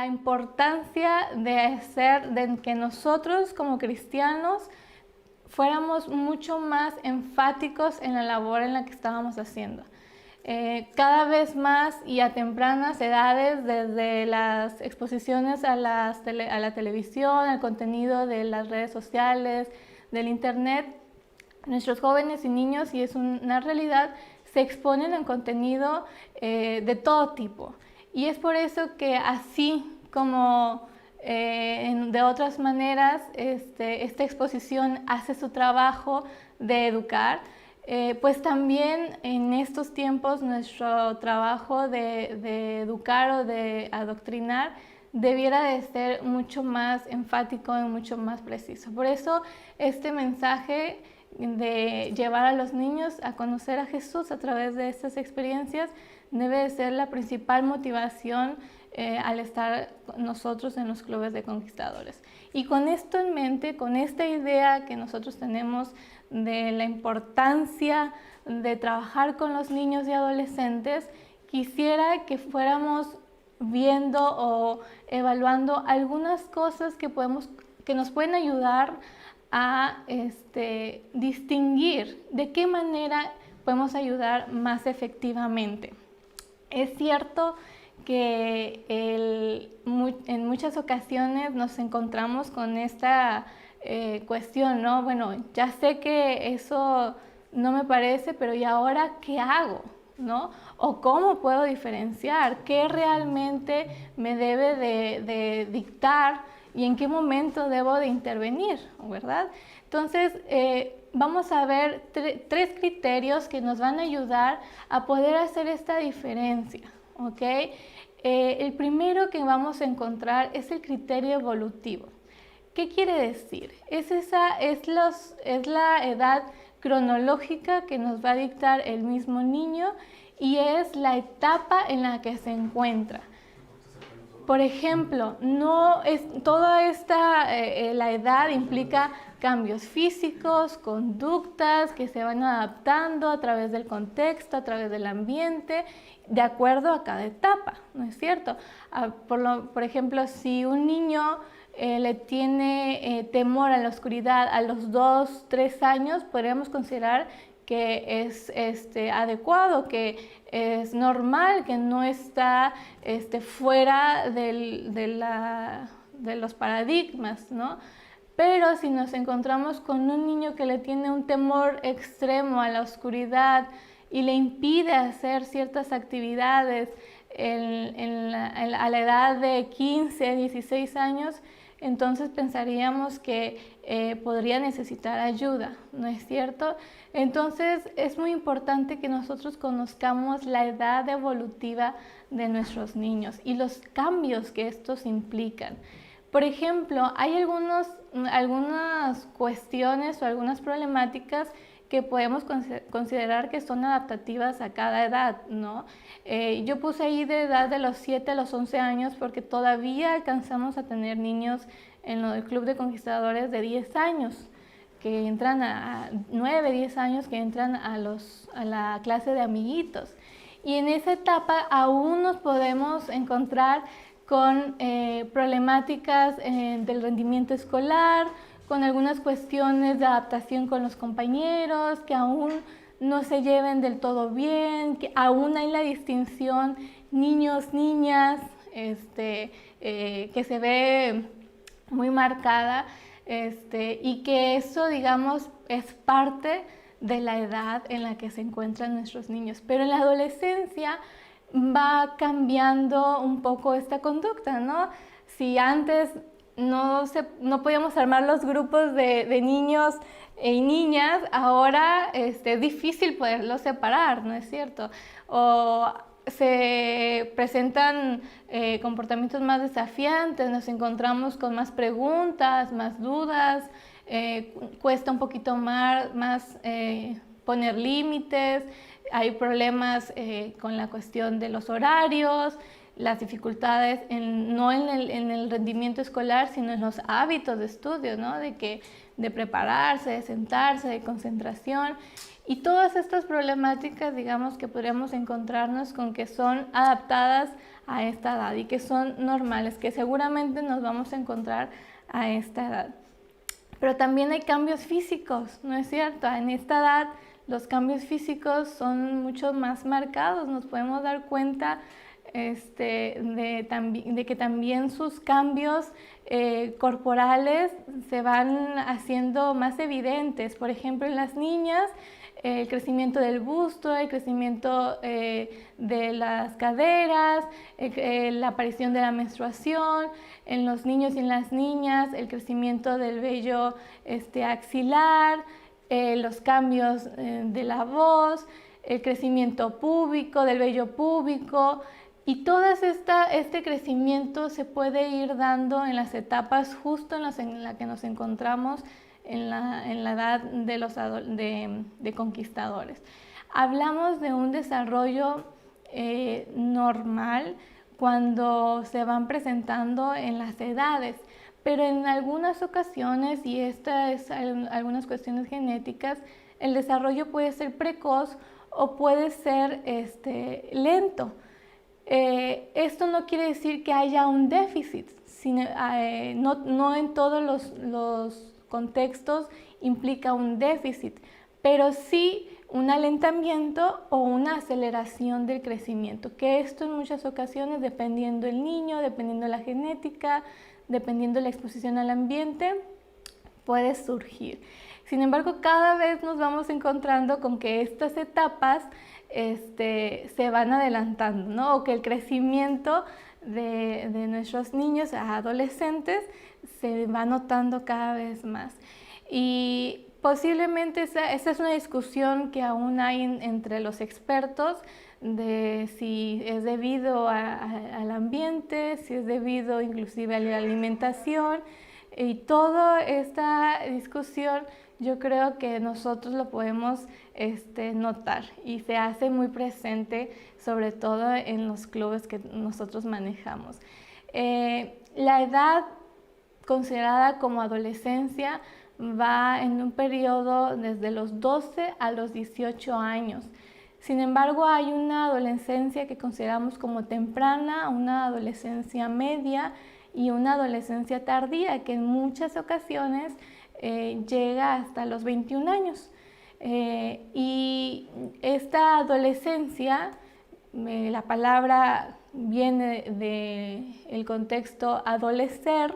la importancia de que nosotros como cristianos fuéramos mucho más enfáticos en la labor en la que estábamos haciendo. Cada vez más y a tempranas edades, desde las exposiciones a la televisión, al contenido de las redes sociales, del internet, nuestros jóvenes y niños, y es una realidad, se exponen en contenido de todo tipo. Y es por eso que así como de otras maneras esta exposición hace su trabajo de educar, pues también en estos tiempos nuestro trabajo de educar o de adoctrinar debiera de ser mucho más enfático y mucho más preciso. Por eso este mensaje de llevar a los niños a conocer a Jesús a través de estas experiencias debe de ser la principal motivación al estar nosotros en los clubes de conquistadores. Y con esto en mente, con esta idea que nosotros tenemos de la importancia de trabajar con los niños y adolescentes, quisiera que fuéramos viendo o evaluando algunas cosas que nos pueden ayudar a distinguir de qué manera podemos ayudar más efectivamente. Es cierto que en muchas ocasiones nos encontramos con esta cuestión, ¿no? Bueno, ya sé que eso no me parece, pero ¿y ahora qué hago? ¿No? O cómo puedo diferenciar qué realmente me debe de dictar y en qué momento debo de intervenir, ¿verdad? Entonces, vamos a ver tres criterios que nos van a ayudar a poder hacer esta diferencia, ¿ok? El primero que vamos a encontrar es el criterio evolutivo. ¿Qué quiere decir? Es la edad cronológica que nos va a dictar el mismo niño y es la etapa en la que se encuentra. Por ejemplo, la edad implica cambios físicos, conductas que se van adaptando a través del contexto, a través del ambiente, de acuerdo a cada etapa, ¿no es cierto? Por ejemplo, si un niño le tiene temor a la oscuridad a los 2, 3 años, podríamos considerar que es adecuado, que es normal, que no está fuera de los paradigmas, ¿no? Pero si nos encontramos con un niño que le tiene un temor extremo a la oscuridad y le impide hacer ciertas actividades a la edad de 15, 16 años, entonces pensaríamos que podría necesitar ayuda, ¿no es cierto? Entonces es muy importante que nosotros conozcamos la edad evolutiva de nuestros niños y los cambios que estos implican. Por ejemplo, hay algunas cuestiones o algunas problemáticas que podemos considerar que son adaptativas a cada edad, ¿no? Yo puse ahí de edad de los 7 a los 11 años porque todavía alcanzamos a tener niños en el Club de Conquistadores de 10 años, que entran a 9, 10 años, que entran a la clase de amiguitos. Y en esa etapa aún nos podemos encontrar con problemáticas del rendimiento escolar, con algunas cuestiones de adaptación con los compañeros, que aún no se lleven del todo bien, que aún hay la distinción niños, niñas, que se ve muy marcada, y que eso, digamos, es parte de la edad en la que se encuentran nuestros niños. Pero en la adolescencia va cambiando un poco esta conducta, ¿no? Si antes no podíamos armar los grupos de niños y niñas, ahora es difícil poderlos separar, ¿no es cierto? O se presentan comportamientos más desafiantes, nos encontramos con más preguntas, más dudas, cuesta un poquito más poner límites, hay problemas con la cuestión de los horarios, las dificultades no en el rendimiento escolar, sino en los hábitos de estudio, ¿no? De prepararse, de sentarse, de concentración. Y todas estas problemáticas, digamos que podríamos encontrarnos con que son adaptadas a esta edad y que son normales, que seguramente nos vamos a encontrar a esta edad. Pero también hay cambios físicos, ¿no es cierto? En esta edad los cambios físicos son mucho más marcados, nos podemos dar cuenta de que también sus cambios corporales se van haciendo más evidentes. Por ejemplo, en las niñas, el crecimiento del busto, el crecimiento de las caderas, la aparición de la menstruación, en los niños y en las niñas, el crecimiento del vello axilar, los cambios de la voz, el crecimiento púbico, del vello púbico, y todo este crecimiento se puede ir dando en las etapas justo en la que nos encontramos en la edad de conquistadores. Hablamos de un desarrollo normal cuando se van presentando en las edades, pero en algunas ocasiones, y algunas cuestiones genéticas, el desarrollo puede ser precoz o puede ser lento. Esto no quiere decir que haya un déficit, no en todos los contextos implica un déficit, pero sí un alentamiento o una aceleración del crecimiento, que esto en muchas ocasiones, dependiendo del niño, dependiendo de la genética, dependiendo de la exposición al ambiente, puede surgir. Sin embargo, cada vez nos vamos encontrando con que estas etapas se van adelantando, ¿no? O que el crecimiento de nuestros niños a adolescentes se va notando cada vez más. Y posiblemente esa es una discusión que aún hay entre los expertos de si es debido al ambiente, si es debido inclusive a la alimentación, y toda esta discusión yo creo que nosotros lo podemos notar y se hace muy presente, sobre todo en los clubes que nosotros manejamos. La edad considerada como adolescencia va en un periodo desde los 12 a los 18 años. Sin embargo, hay una adolescencia que consideramos como temprana, una adolescencia media y una adolescencia tardía, que en muchas ocasiones llega hasta los 21 años. Y esta adolescencia, la palabra viene del contexto adolecer,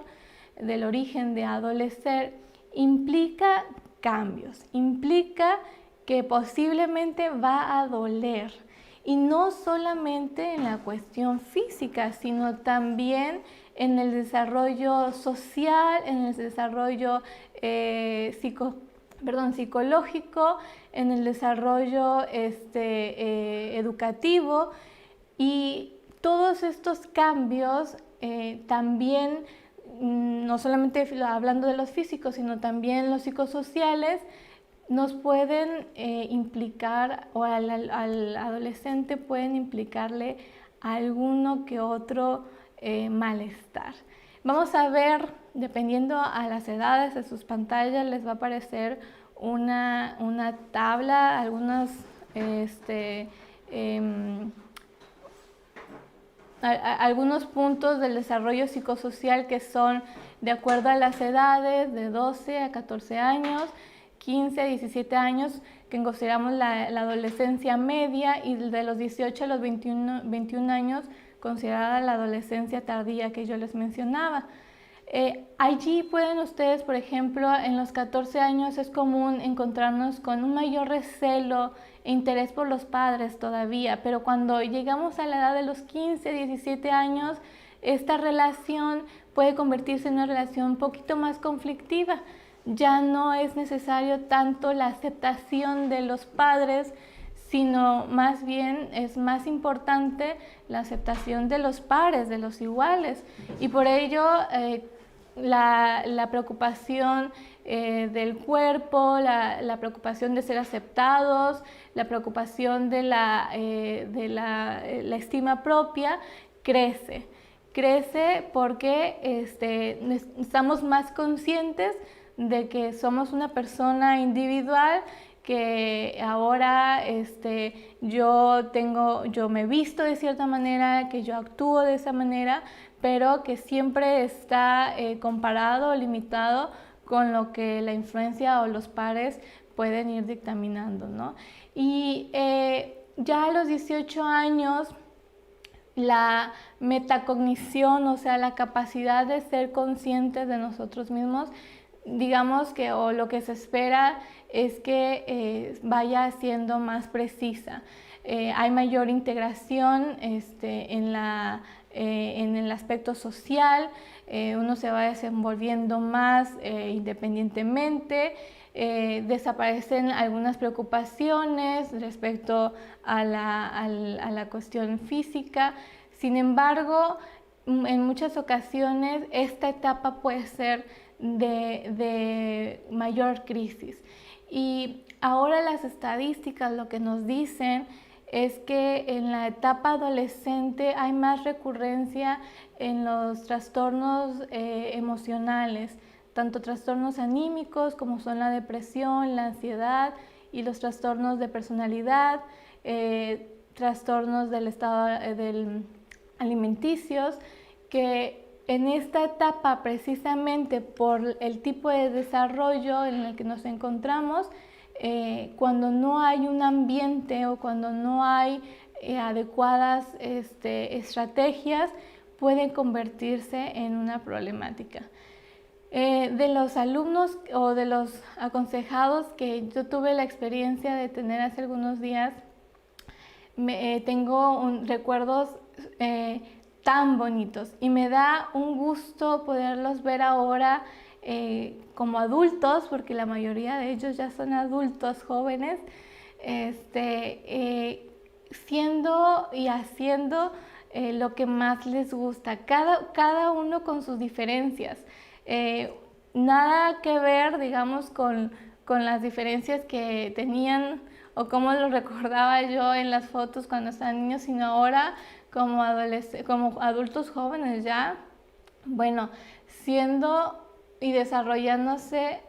del origen de adolecer, implica cambios, implica que posiblemente va a doler, y no solamente en la cuestión física, sino también en el desarrollo social, en el desarrollo psicológico, en el desarrollo educativo, y todos estos cambios también, no solamente hablando de los físicos, sino también los psicosociales, nos pueden implicar, o al adolescente pueden implicarle alguno que otro malestar. Vamos a ver, dependiendo a las edades de sus pantallas, les va a aparecer una tabla, algunos puntos del desarrollo psicosocial que son de acuerdo a las edades, de 12 a 14 años, 15 a 17 años, que consideramos la adolescencia media, y de los 18 a los 21 años, considerada la adolescencia tardía que yo les mencionaba. Allí pueden ustedes, por ejemplo, en los 14 años es común encontrarnos con un mayor recelo e interés por los padres todavía, pero cuando llegamos a la edad de los 15, 17 años, esta relación puede convertirse en una relación un poquito más conflictiva. Ya no es necesario tanto la aceptación de los padres, sino más bien es más importante la aceptación de los pares, de los iguales, y por ello la preocupación del cuerpo, la preocupación de ser aceptados, la preocupación de la estima propia crece porque estamos más conscientes de que somos una persona individual que ahora yo me visto de cierta manera, que yo actúo de esa manera, pero que siempre está comparado o limitado con lo que la influencia o los pares pueden ir dictaminando, ¿no? Y ya a los 18 años, la metacognición, o sea, la capacidad de ser conscientes de nosotros mismos, digamos que, o lo que se espera es que vaya siendo más precisa. Hay mayor integración en el aspecto social, uno se va desenvolviendo más independientemente, desaparecen algunas preocupaciones respecto a la cuestión física. Sin embargo, en muchas ocasiones esta etapa puede ser de mayor crisis. Y ahora las estadísticas lo que nos dicen es que en la etapa adolescente hay más recurrencia en los trastornos emocionales, tanto trastornos anímicos como son la depresión, la ansiedad y los trastornos de personalidad, trastornos del estado alimenticios, que en esta etapa, precisamente por el tipo de desarrollo en el que nos encontramos, cuando no hay un ambiente o cuando no hay adecuadas estrategias, pueden convertirse en una problemática. De los alumnos o de los aconsejados que yo tuve la experiencia de tener hace algunos días, tengo recuerdos tan bonitos y me da un gusto poderlos ver ahora como adultos, porque la mayoría de ellos ya son adultos jóvenes, siendo y haciendo lo que más les gusta, cada uno con sus diferencias. Nada que ver, digamos, con las diferencias que tenían o cómo lo recordaba yo en las fotos cuando estaban niños, sino ahora como adultos jóvenes ya, bueno, siendo y desarrollándose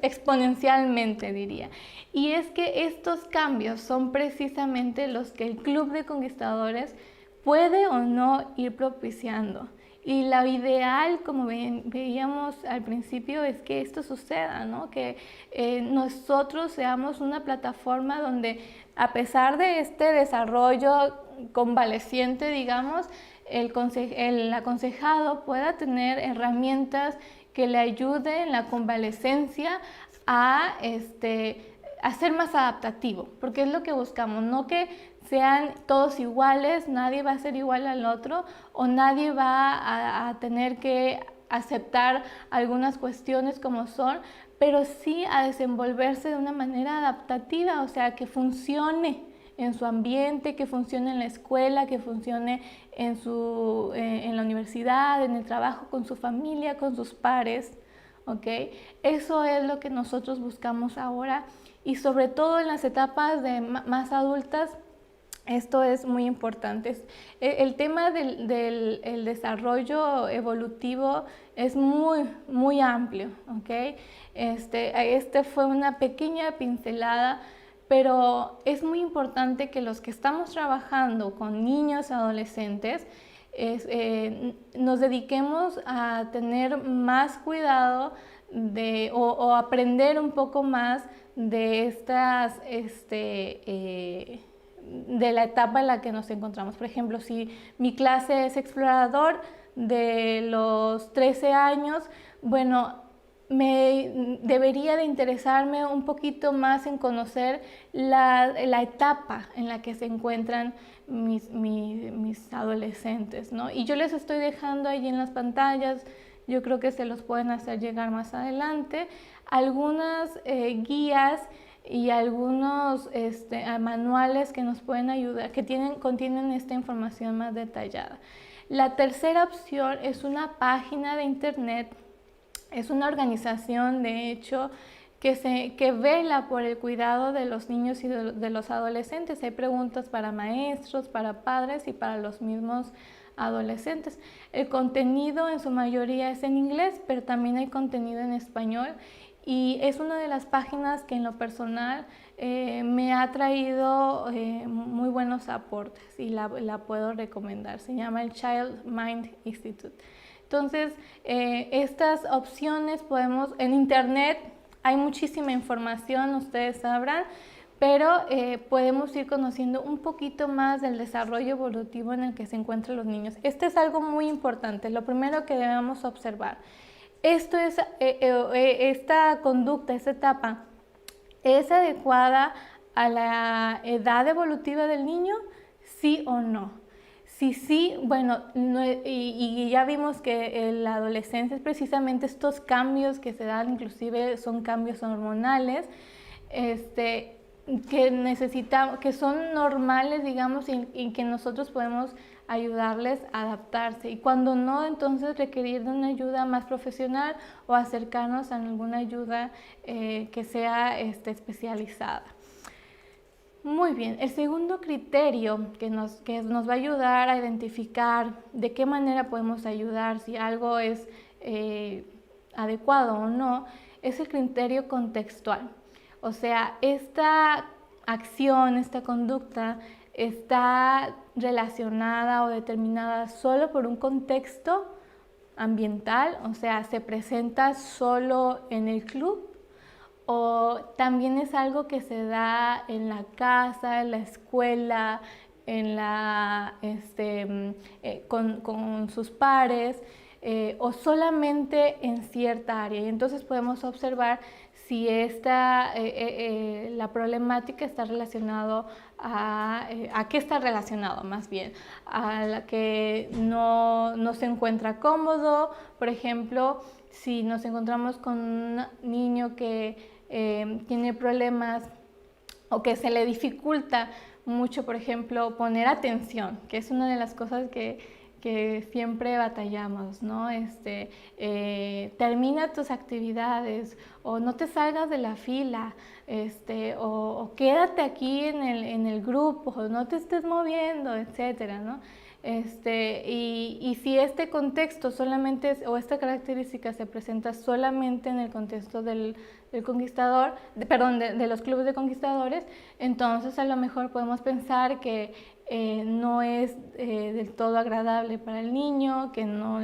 exponencialmente, diría. Y es que estos cambios son precisamente los que el Club de Conquistadores puede o no ir propiciando. Y lo ideal, como veíamos al principio, es que esto suceda, ¿no? Que nosotros seamos una plataforma donde, a pesar de este desarrollo convaleciente, digamos, el aconsejado pueda tener herramientas que le ayuden en la convalecencia a ser más adaptativo, porque es lo que buscamos, no que sean todos iguales, nadie va a ser igual al otro o nadie va a tener que aceptar algunas cuestiones como son, pero sí a desenvolverse de una manera adaptativa, o sea, que funcione en su ambiente, que funcione en la escuela, que funcione en la universidad, en el trabajo, con su familia, con sus pares, ¿ok? Eso es lo que nosotros buscamos ahora y sobre todo en las etapas más adultas. Esto es muy importante. El tema del desarrollo evolutivo es muy amplio, ¿ok? Fue una pequeña pincelada, pero es muy importante que los que estamos trabajando con niños y adolescentes nos dediquemos a tener más cuidado o aprender un poco más de estas de la etapa en la que nos encontramos. Por ejemplo, si mi clase es explorador de los 13 años, bueno, debería de interesarme un poquito más en conocer la etapa en la que se encuentran mis adolescentes, ¿no? Y yo les estoy dejando ahí en las pantallas, yo creo que se los pueden hacer llegar más adelante, algunas guías y algunos manuales que nos pueden ayudar, que contienen esta información más detallada. La tercera opción es una página de internet, es una organización de hecho que vela por el cuidado de los niños y de los adolescentes. Hay preguntas para maestros, para padres y para los mismos adolescentes. El contenido en su mayoría es en inglés, pero también hay contenido en español. y es una de las páginas que en lo personal me ha traído muy buenos aportes y la puedo recomendar. Se llama el Child Mind Institute. Entonces, estas opciones en internet hay muchísima información, ustedes sabrán, pero podemos ir conociendo un poquito más del desarrollo evolutivo en el que se encuentran los niños. Este es algo muy importante, lo primero que debemos observar. Esta conducta, esta etapa, ¿es adecuada a la edad evolutiva del niño? ¿Sí o no? Si sí, bueno, y ya vimos que la adolescencia es precisamente estos cambios que se dan, inclusive son cambios hormonales, que son normales, digamos, y que nosotros podemos ayudarles a adaptarse, y cuando no, entonces requerir de una ayuda más profesional o acercarnos a alguna ayuda que sea especializada. Muy bien, el segundo criterio que nos va a ayudar a identificar de qué manera podemos ayudar, si algo es adecuado o no, es el criterio contextual. O sea, esta acción, esta conducta está relacionada o determinada solo por un contexto ambiental, o sea, se presenta solo en el club, o también es algo que se da en la casa, en la escuela, con sus pares, o solamente en cierta área. Y entonces podemos observar si la problemática está relacionado a qué está relacionado, más bien, a la que no se encuentra cómodo. Por ejemplo, si nos encontramos con un niño que tiene problemas o que se le dificulta mucho, por ejemplo, poner atención, que es una de las cosas que siempre batallamos, ¿no? Termina tus actividades, o no te salgas de la fila, o quédate aquí en el grupo, o no te estés moviendo, etcétera, ¿no? Y si este contexto solamente o esta característica se presenta solamente en el contexto del conquistador, de los clubes de conquistadores, entonces a lo mejor podemos pensar que no es del todo agradable para el niño, que no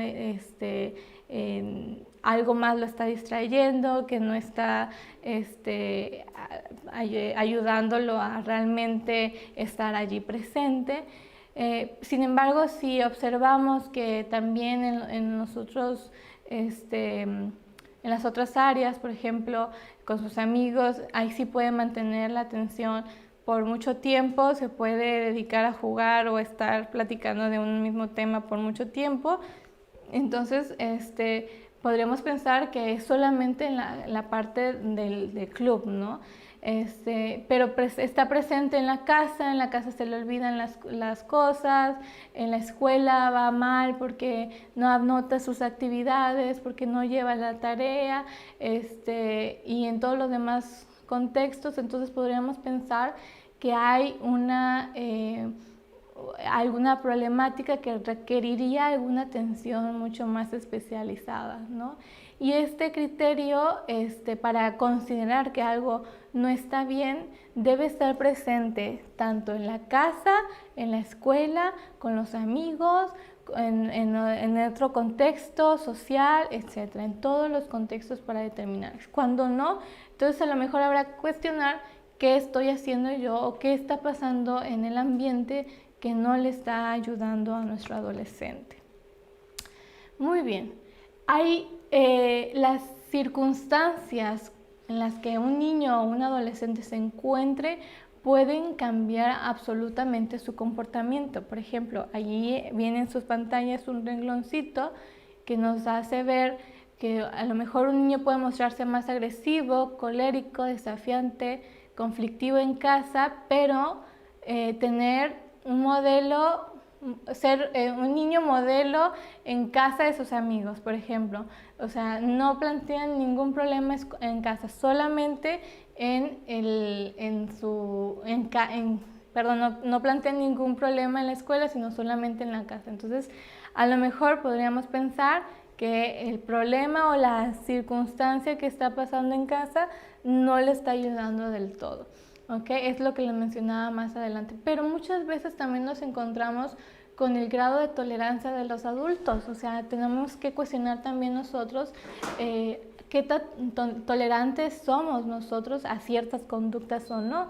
algo más lo está distrayendo, que no está ayudándolo a realmente estar allí presente. Sin embargo, si observamos que también en nosotros, en las otras áreas, por ejemplo, con sus amigos, ahí sí puede mantener la atención por mucho tiempo, se puede dedicar a jugar o estar platicando de un mismo tema por mucho tiempo. Entonces, podríamos pensar que es solamente en la parte del club, ¿no? Pero está presente en la casa se le olvidan las cosas, en la escuela va mal porque no anota sus actividades, porque no lleva la tarea, y en todos los demás contextos. Entonces podríamos pensar que hay alguna problemática que requeriría alguna atención mucho más especializada, ¿no? Y este criterio, para considerar que algo no está bien, debe estar presente tanto en la casa, en la escuela, con los amigos, en otro contexto social, etcétera, en todos los contextos para determinar. Cuando no, entonces a lo mejor habrá que cuestionar qué estoy haciendo yo o qué está pasando en el ambiente que no le está ayudando a nuestro adolescente. Muy bien, hay las circunstancias en las que un niño o un adolescente se encuentre pueden cambiar absolutamente su comportamiento. Por ejemplo, allí viene en sus pantallas un rengloncito que nos hace ver que a lo mejor un niño puede mostrarse más agresivo, colérico, desafiante, conflictivo en casa, pero tener un modelo, ser un niño modelo en casa de sus amigos, por ejemplo. O sea, no plantean ningún problema en casa, solamente no plantean ningún problema en la escuela, sino solamente en la casa. Entonces, a lo mejor podríamos pensar que el problema o la circunstancia que está pasando en casa no le está ayudando del todo. ¿Okay? Es lo que les mencionaba más adelante. Pero muchas veces también nos encontramos con el grado de tolerancia de los adultos. O sea, tenemos que cuestionar también nosotros qué tan tolerantes somos nosotros a ciertas conductas o no.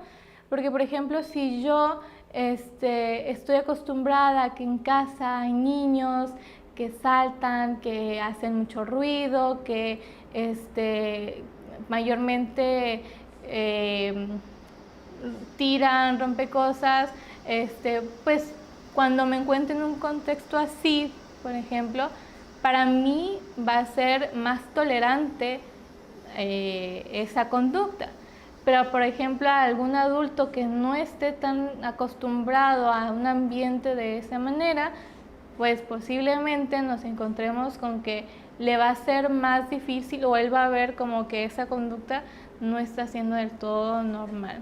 Porque, por ejemplo, si yo estoy acostumbrada a que en casa hay niños que saltan, que hacen mucho ruido, que mayormente tiran, rompen cosas, pues cuando me encuentro en un contexto así, por ejemplo, para mí va a ser más tolerante esa conducta. Pero, por ejemplo, a algún adulto que no esté tan acostumbrado a un ambiente de esa manera, pues posiblemente nos encontremos con que le va a ser más difícil o él va a ver como que esa conducta no está siendo del todo normal.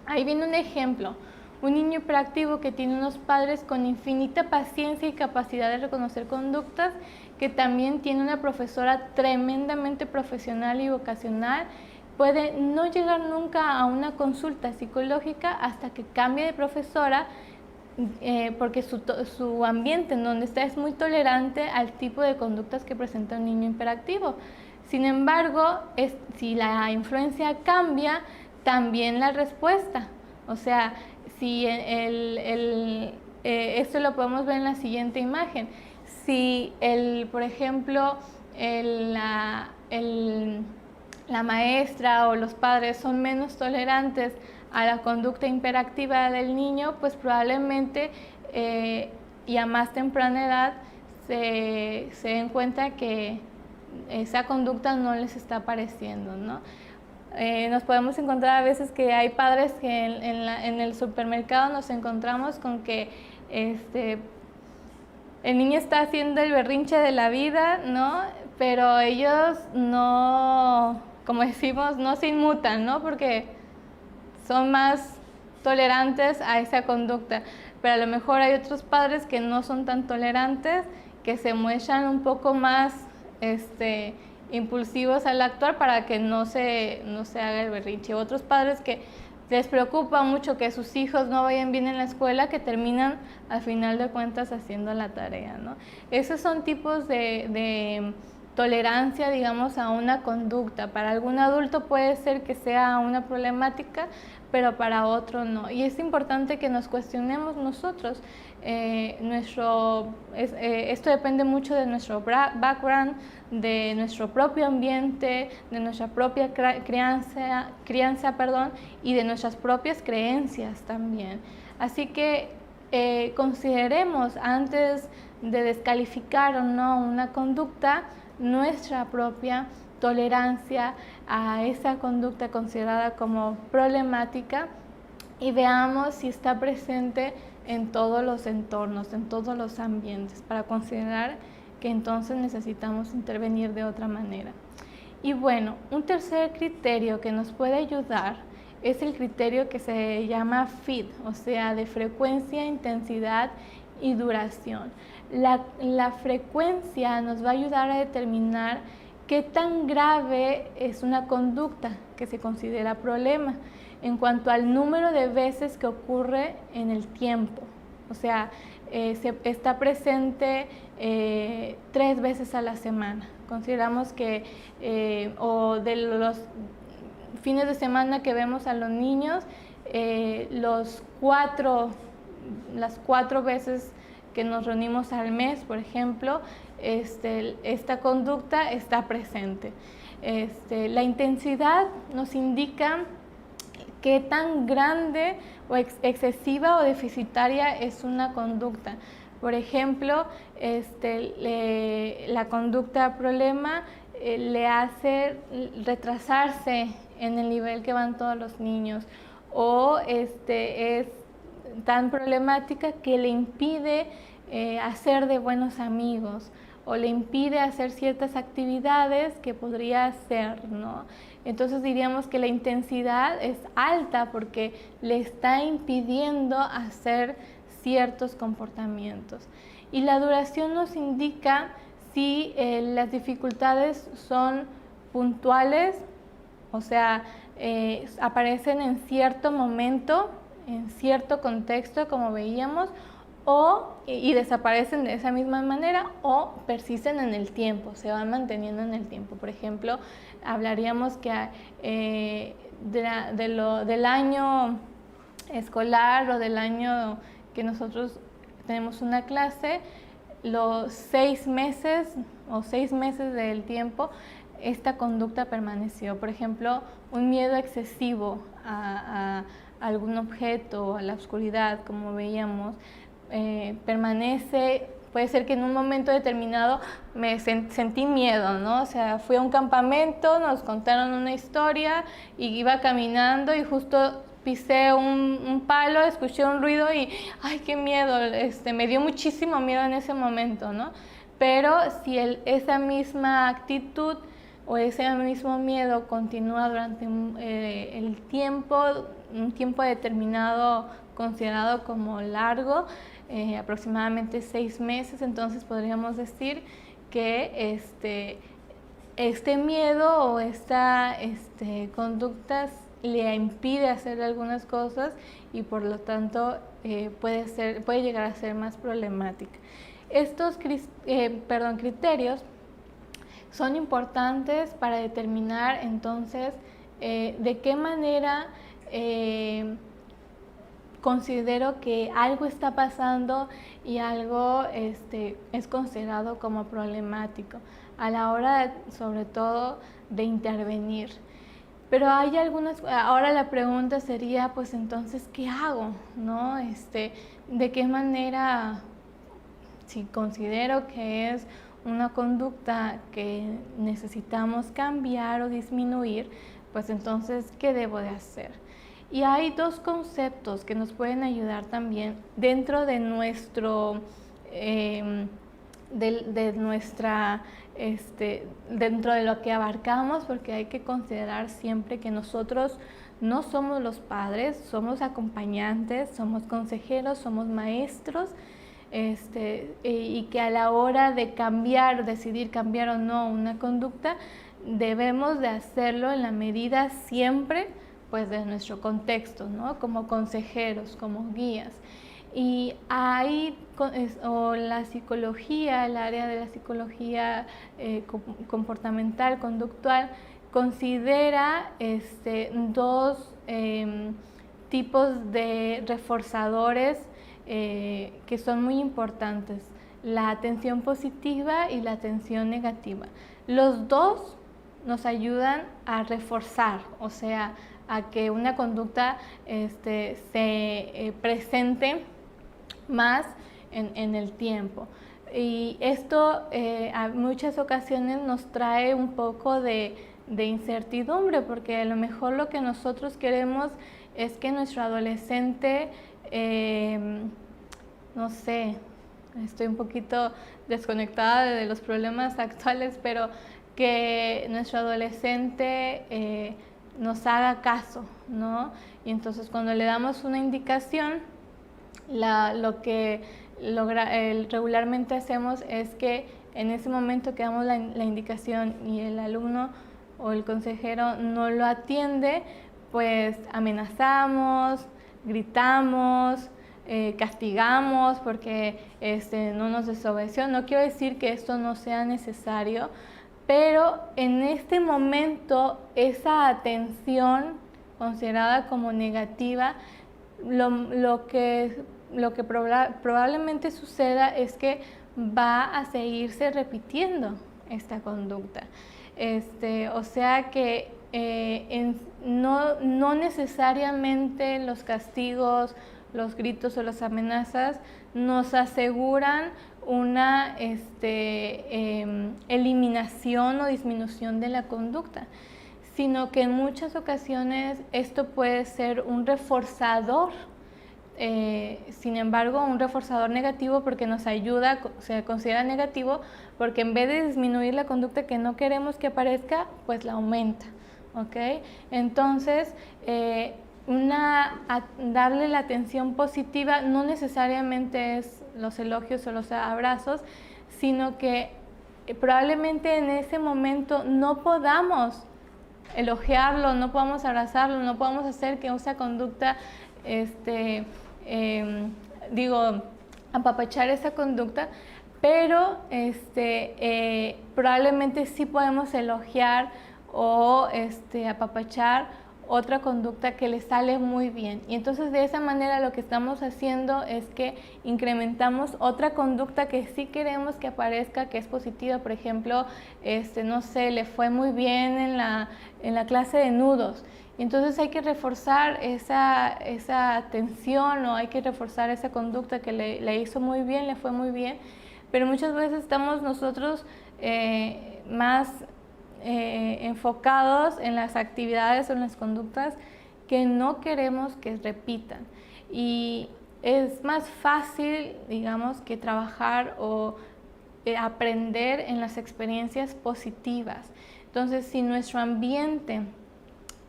Ahí viene un ejemplo. Un niño hiperactivo que tiene unos padres con infinita paciencia y capacidad de reconocer conductas, que también tiene una profesora tremendamente profesional y vocacional, puede no llegar nunca a una consulta psicológica hasta que cambie de profesora, porque su ambiente en donde está es muy tolerante al tipo de conductas que presenta un niño hiperactivo. Sin embargo, si la influencia cambia, también la respuesta. O sea, si esto lo podemos ver en la siguiente imagen. Si por ejemplo, la maestra o los padres son menos tolerantes a la conducta hiperactiva del niño, pues probablemente y a más temprana edad se den cuenta que esa conducta no les está pareciendo, ¿no? Nos podemos encontrar a veces que hay padres que en el supermercado nos encontramos con que el niño está haciendo el berrinche de la vida, ¿no? Pero ellos no, como decimos, no se inmutan, ¿no? Porque son más tolerantes a esa conducta. Pero a lo mejor hay otros padres que no son tan tolerantes, que se muestran un poco más impulsivos al actuar para que no se haga el berrinche. Otros padres que les preocupa mucho que sus hijos no vayan bien en la escuela, que terminan al final de cuentas haciendo la tarea, ¿no? Esos son tipos de tolerancia, digamos, a una conducta. Para algún adulto puede ser que sea una problemática, pero para otro no. Y es importante que nos cuestionemos nosotros. Esto depende mucho de nuestro background, de nuestro propio ambiente, de nuestra propia crianza, y de nuestras propias creencias también. Así que consideremos antes de descalificar o no una conducta, nuestra propia tolerancia a esa conducta considerada como problemática, y veamos si está presente en todos los entornos, en todos los ambientes, para considerar que entonces necesitamos intervenir de otra manera. Y bueno, un tercer criterio que nos puede ayudar es el criterio que se llama FID, o sea, de frecuencia, intensidad y duración. La frecuencia nos va a ayudar a determinar qué tan grave es una conducta que se considera problema en cuanto al número de veces que ocurre en el tiempo. O sea, está presente 3 veces a la semana. Consideramos que, o de los fines de semana que vemos a los niños, las 4 veces que nos reunimos al mes, por ejemplo, esta conducta está presente. La intensidad nos indica qué tan grande o excesiva o deficitaria es una conducta. Por ejemplo, la conducta problema le hace retrasarse en el nivel que van todos los niños, o es tan problemática que le impide hacer de buenos amigos, o le impide hacer ciertas actividades que podría hacer, ¿no? Entonces diríamos que la intensidad es alta porque le está impidiendo hacer ciertos comportamientos. Y la duración nos indica si las dificultades son puntuales, o sea, aparecen en cierto momento, en cierto contexto, como veíamos, y desaparecen de esa misma manera, o persisten en el tiempo, se van manteniendo en el tiempo. Por ejemplo, hablaríamos que del año escolar o del año que nosotros tenemos una clase, los 6 meses o 6 meses del tiempo, esta conducta permaneció. Por ejemplo, un miedo excesivo a algún objeto, a la oscuridad, como veíamos, permanece. Puede ser que en un momento determinado me sentí miedo, ¿no? O sea, fui a un campamento, nos contaron una historia y iba caminando y justo pisé un palo, escuché un ruido y ¡ay, qué miedo! Me dio muchísimo miedo en ese momento, ¿no? Pero si esa misma actitud o ese mismo miedo continúa durante el tiempo, un tiempo determinado considerado como largo, aproximadamente 6 meses, entonces podríamos decir que este miedo o esta conducta le impide hacer algunas cosas y por lo tanto puede llegar a ser más problemática. Estos criterios son importantes para determinar entonces de qué manera considero que algo está pasando y algo es considerado como problemático a la hora, sobre todo, de intervenir. Pero hay ahora la pregunta sería, pues entonces, ¿qué hago? ¿No? ¿De qué manera, si considero que es una conducta que necesitamos cambiar o disminuir, pues entonces, ¿qué debo de hacer? Y hay 2 conceptos que nos pueden ayudar también dentro de dentro de lo que abarcamos, porque hay que considerar siempre que nosotros no somos los padres, somos acompañantes, somos consejeros, somos maestros, y que a la hora de decidir cambiar o no una conducta, debemos de hacerlo en la medida siempre pues de nuestro contexto, ¿no? Como consejeros, como guías. Y hay la psicología, el área de la psicología comportamental, conductual, considera 2 tipos de reforzadores que son muy importantes: la atención positiva y la atención negativa. Los 2 nos ayudan a reforzar, o sea, a que una conducta se presente más en el tiempo. Y esto a muchas ocasiones nos trae un poco de incertidumbre, porque a lo mejor lo que nosotros queremos es que nuestro adolescente, no sé, estoy un poquito desconectada de los problemas actuales, pero que nuestro adolescente nos haga caso, ¿no? Y entonces cuando le damos una indicación, lo que regularmente hacemos es que en ese momento que damos la indicación y el alumno o el consejero no lo atiende, pues amenazamos, gritamos, castigamos porque no nos desobedeció. No quiero decir que esto no sea necesario, pero en este momento esa atención considerada como negativa, lo que probablemente suceda es que va a seguirse repitiendo esta conducta. O sea que no necesariamente los castigos, los gritos o las amenazas nos aseguran una eliminación o disminución de la conducta, sino que en muchas ocasiones esto puede ser un reforzador, sin embargo un reforzador negativo, porque nos ayuda, se considera negativo, porque en vez de disminuir la conducta que no queremos que aparezca, pues la aumenta, ¿ok? Entonces, darle la atención positiva no necesariamente es los elogios o los abrazos, sino que probablemente en ese momento no podamos elogiarlo, no podamos abrazarlo, no podamos hacer que esa conducta, apapachar esa conducta, pero probablemente sí podemos elogiar o apapachar otra conducta que le sale muy bien. Y entonces de esa manera lo que estamos haciendo es que incrementamos otra conducta que sí queremos que aparezca, que es positiva. Por ejemplo, no sé, le fue muy bien en la clase de nudos. Y entonces hay que reforzar esa atención, o hay que reforzar esa conducta que le hizo muy bien, le fue muy bien. Pero muchas veces estamos nosotros más enfocados en las actividades o en las conductas que no queremos que repitan. Y es más fácil, digamos, que trabajar o aprender en las experiencias positivas. Entonces, si nuestro ambiente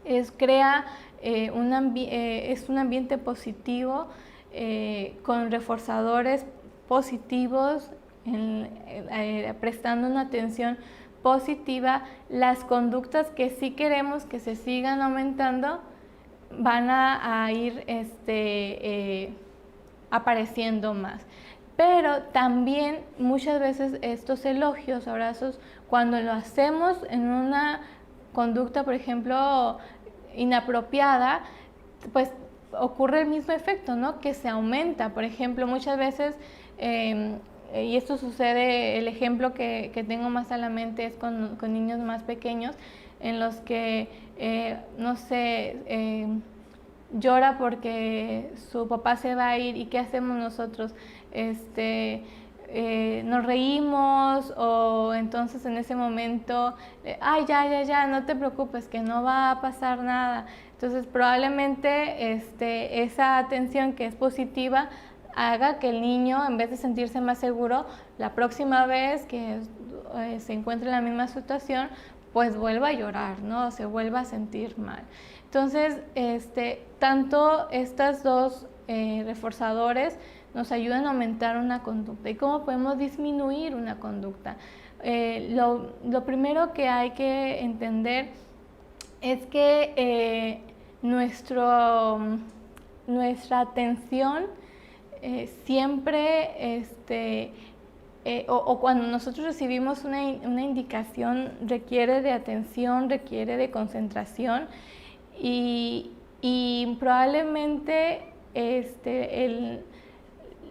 es un ambiente positivo, con reforzadores positivos, prestando una atención positiva, las conductas que sí queremos que se sigan aumentando van a ir apareciendo más. Pero también muchas veces estos elogios, abrazos, cuando lo hacemos en una conducta, por ejemplo, inapropiada, pues ocurre el mismo efecto, ¿no? Que se aumenta. Por ejemplo, muchas veces, y esto sucede, el ejemplo que tengo más a la mente es con niños más pequeños, en los que, no sé, llora porque su papá se va a ir, y ¿qué hacemos nosotros? Nos reímos, o entonces en ese momento, ay, ya, no te preocupes, que no va a pasar nada. Entonces probablemente esa atención que es positiva haga que el niño, en vez de sentirse más seguro, la próxima vez que se encuentre en la misma situación, pues vuelva a llorar, ¿no? Se vuelva a sentir mal. Entonces, tanto estos dos reforzadores nos ayudan a aumentar una conducta. ¿Y cómo podemos disminuir una conducta? Lo primero que hay que entender es que nuestra atención siempre, o cuando nosotros recibimos una indicación, requiere de atención, requiere de concentración, y probablemente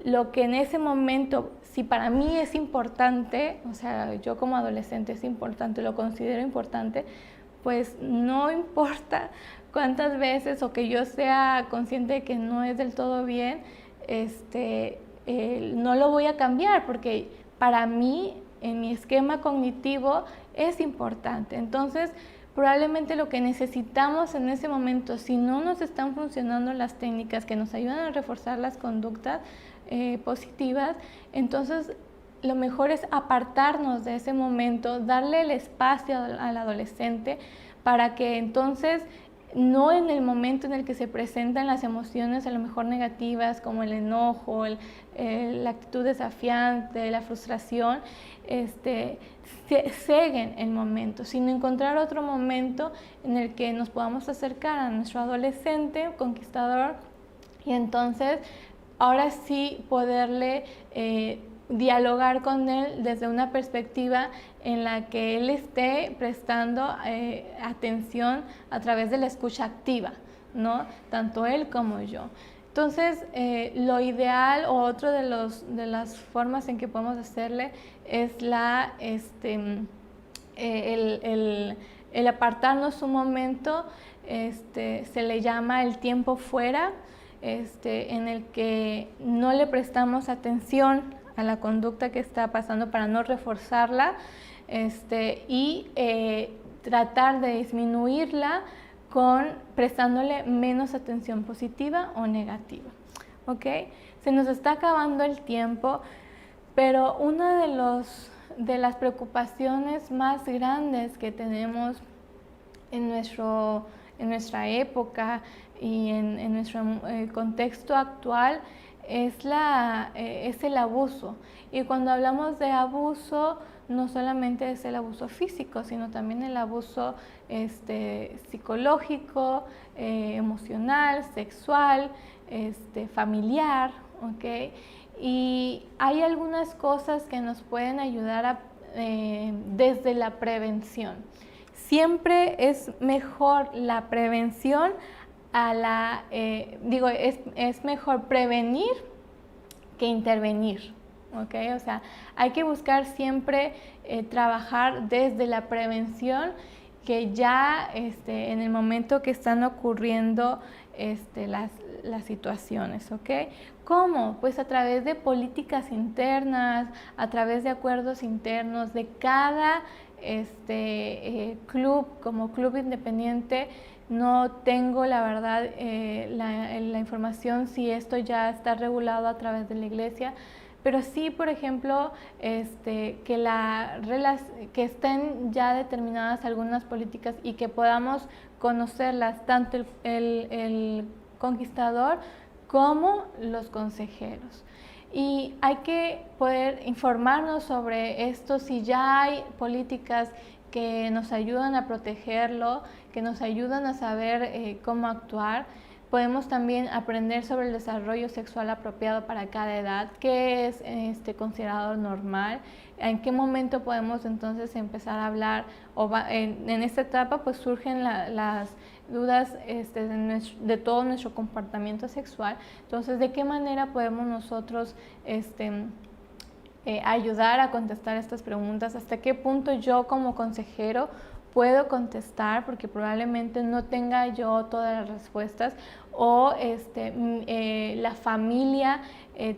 lo que en ese momento, si para mí es importante, o sea, yo como adolescente es importante, lo considero importante, pues no importa cuántas veces, o que yo sea consciente de que no es del todo bien, no lo voy a cambiar, porque para mí, en mi esquema cognitivo, es importante. Entonces, probablemente lo que necesitamos en ese momento, si no nos están funcionando las técnicas que nos ayudan a reforzar las conductas positivas, entonces lo mejor es apartarnos de ese momento, darle el espacio al adolescente para que entonces, no en el momento en el que se presentan las emociones a lo mejor negativas, como el enojo, la actitud desafiante, la frustración, ceguen el momento, sino encontrar otro momento en el que nos podamos acercar a nuestro adolescente conquistador, y entonces ahora sí poderle dialogar con él desde una perspectiva en la que él esté prestando atención a través de la escucha activa, ¿no? Tanto él como yo. Entonces, lo ideal, o otro de las formas en que podemos hacerle, es el apartarnos un momento, se le llama el tiempo fuera, en el que no le prestamos atención a la conducta que está pasando para no reforzarla, y tratar de disminuirla prestándole menos atención positiva o negativa. ¿Ok? Se nos está acabando el tiempo, pero una de las preocupaciones más grandes que tenemos en nuestra época y en nuestro contexto actual es el abuso. Y cuando hablamos de abuso, no solamente es el abuso físico, sino también el abuso psicológico, emocional, sexual, familiar, ¿ok? Y hay algunas cosas que nos pueden ayudar desde la prevención. Siempre es mejor la prevención es mejor prevenir que intervenir, ¿ok? O sea, hay que buscar siempre trabajar desde la prevención, que ya en el momento que están ocurriendo las situaciones, ¿ok? ¿Cómo? Pues a través de políticas internas, a través de acuerdos internos de cada club, como club independiente. No tengo la verdad la información si esto ya está regulado a través de la iglesia, pero sí, por ejemplo, que estén ya determinadas algunas políticas y que podamos conocerlas tanto el conquistador como los consejeros. Y hay que poder informarnos sobre esto, si ya hay políticas que nos ayudan a protegerlo, que nos ayudan a saber cómo actuar. Podemos también aprender sobre el desarrollo sexual apropiado para cada edad, qué es considerado normal, en qué momento podemos entonces empezar a hablar, en esta etapa pues surgen las dudas de todo nuestro comportamiento sexual. Entonces, ¿de qué manera podemos nosotros ayudar a contestar estas preguntas? ¿Hasta qué punto yo como consejero puedo contestar? Porque probablemente no tenga yo todas las respuestas, o la familia es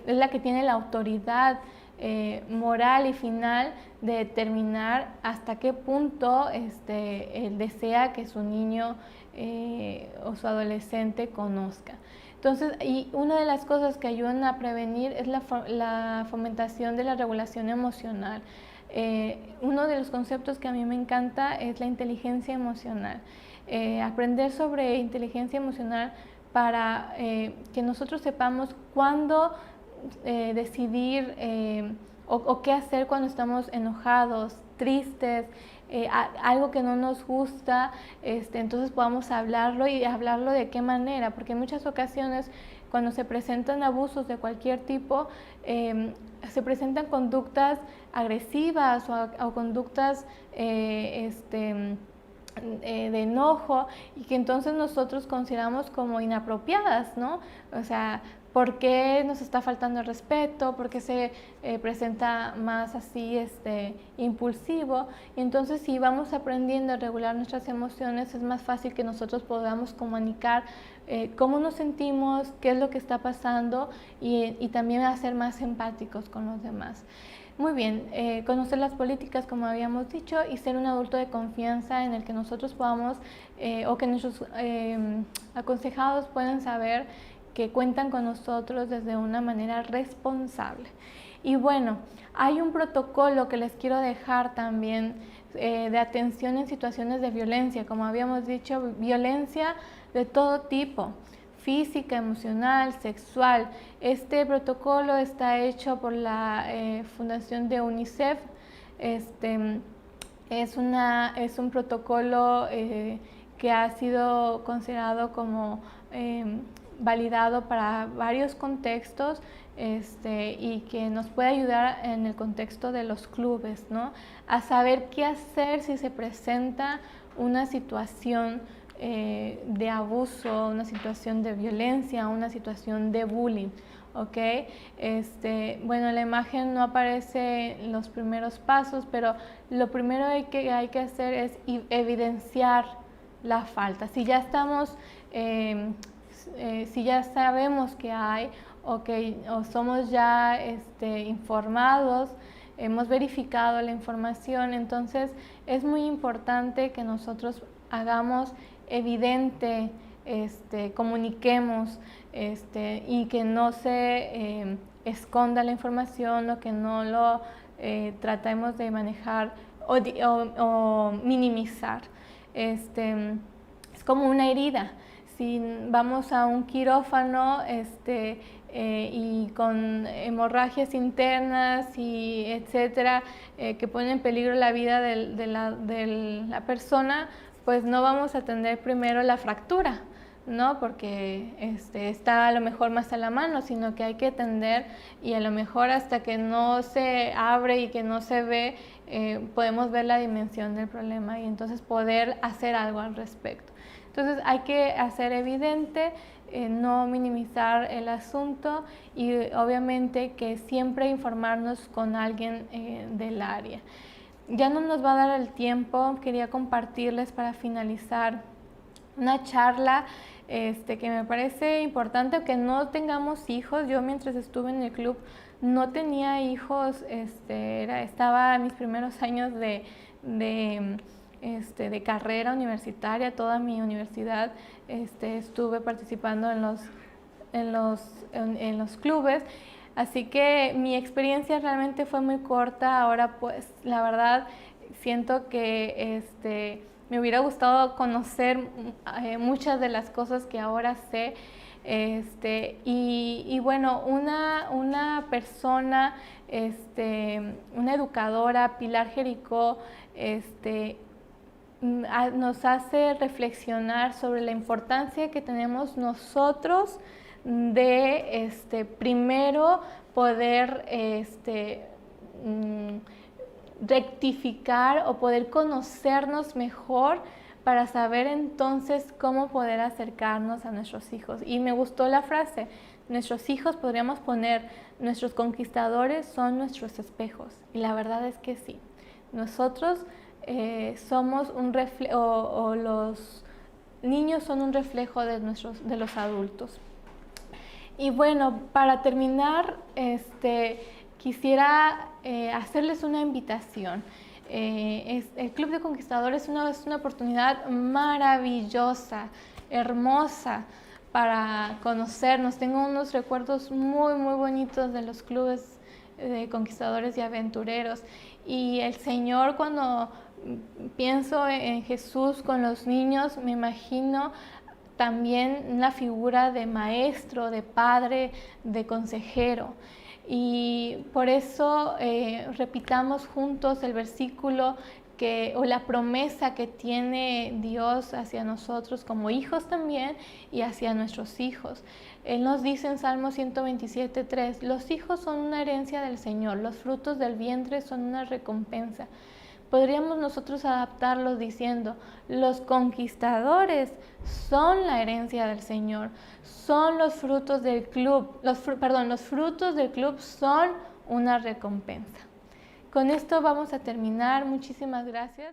la que tiene la autoridad moral y final de determinar hasta qué punto desea que su niño o su adolescente conozca. Entonces, y una de las cosas que ayudan a prevenir es la fomentación de la regulación emocional. Uno de los conceptos que a mí me encanta es la inteligencia emocional. Aprender sobre inteligencia emocional para que nosotros sepamos cuándo decidir o qué hacer cuando estamos enojados, tristes, algo que no nos gusta, entonces podamos hablarlo, y hablarlo de qué manera, porque en muchas ocasiones cuando se presentan abusos de cualquier tipo, se presentan conductas agresivas o conductas de enojo, y que entonces nosotros consideramos como inapropiadas, ¿no? O sea, ¿por qué nos está faltando el respeto? ¿Por qué se presenta más así impulsivo? Y entonces, si vamos aprendiendo a regular nuestras emociones, es más fácil que nosotros podamos comunicar cómo nos sentimos, qué es lo que está pasando, y también a ser más empáticos con los demás. Muy bien, conocer las políticas, como habíamos dicho, y ser un adulto de confianza en el que nosotros podamos, o que nuestros aconsejados puedan saber que cuentan con nosotros desde una manera responsable. Y bueno, hay un protocolo que les quiero dejar también de atención en situaciones de violencia, como habíamos dicho, violencia de todo tipo, física, emocional, sexual. Este protocolo está hecho por la Fundación de UNICEF. Es un protocolo que ha sido considerado como validado para varios contextos, y que nos puede ayudar en el contexto de los clubes, ¿no? A saber qué hacer si se presenta una situación de abuso, una situación de violencia, una situación de bullying, ¿ok? Bueno, la imagen no aparece en los primeros pasos, pero lo primero que hay que hacer es evidenciar la falta. Si ya estamos, si ya sabemos que hay, o somos ya informados, hemos verificado la información, entonces es muy importante que nosotros hagamos evidente, comuniquemos, y que no se esconda la información, o que no lo tratemos de manejar o minimizar. Es como una herida. si vamos a un quirófano y con hemorragias internas y etcétera, que ponen en peligro la vida de la persona, pues no vamos a atender primero la fractura, ¿no? Porque está a lo mejor más a la mano, sino que hay que atender, y a lo mejor hasta que no se abre y que no se ve, podemos ver la dimensión del problema y entonces poder hacer algo al respecto. Entonces hay que hacer evidente, no minimizar el asunto, y obviamente que siempre informarnos con alguien del área. Ya no nos va a dar el tiempo, quería compartirles para finalizar una charla que me parece importante, aunque no tengamos hijos. Yo mientras estuve en el club no tenía hijos, estaba en mis primeros años de carrera universitaria. Toda mi universidad estuve participando en los clubes, así que mi experiencia realmente fue muy corta. Ahora pues la verdad siento que me hubiera gustado conocer muchas de las cosas que ahora sé, y bueno, una persona, una educadora, Pilar Jericó, nos hace reflexionar sobre la importancia que tenemos nosotros de primero poder rectificar o poder conocernos mejor para saber entonces cómo poder acercarnos a nuestros hijos. Y me gustó la frase, nuestros hijos, podríamos poner, nuestros conquistadores son nuestros espejos. Y la verdad es que sí, nosotros somos un reflejo, o los niños son un reflejo de los adultos. Y bueno, para terminar, quisiera hacerles una invitación. El Club de Conquistadores es una oportunidad maravillosa, hermosa, para conocernos. Tengo unos recuerdos muy, muy bonitos de los clubes de conquistadores y aventureros. Y el Señor, cuando pienso en Jesús con los niños, me imagino también una figura de maestro, de padre, de consejero. Y por eso repitamos juntos el versículo o la promesa que tiene Dios hacia nosotros como hijos también, y hacia nuestros hijos. Él nos dice en Salmo 127:3, los hijos son una herencia del Señor, los frutos del vientre son una recompensa. Podríamos nosotros adaptarlos diciendo, los conquistadores son la herencia del Señor, son los frutos del club, los frutos del club son una recompensa. Con esto vamos a terminar. Muchísimas gracias.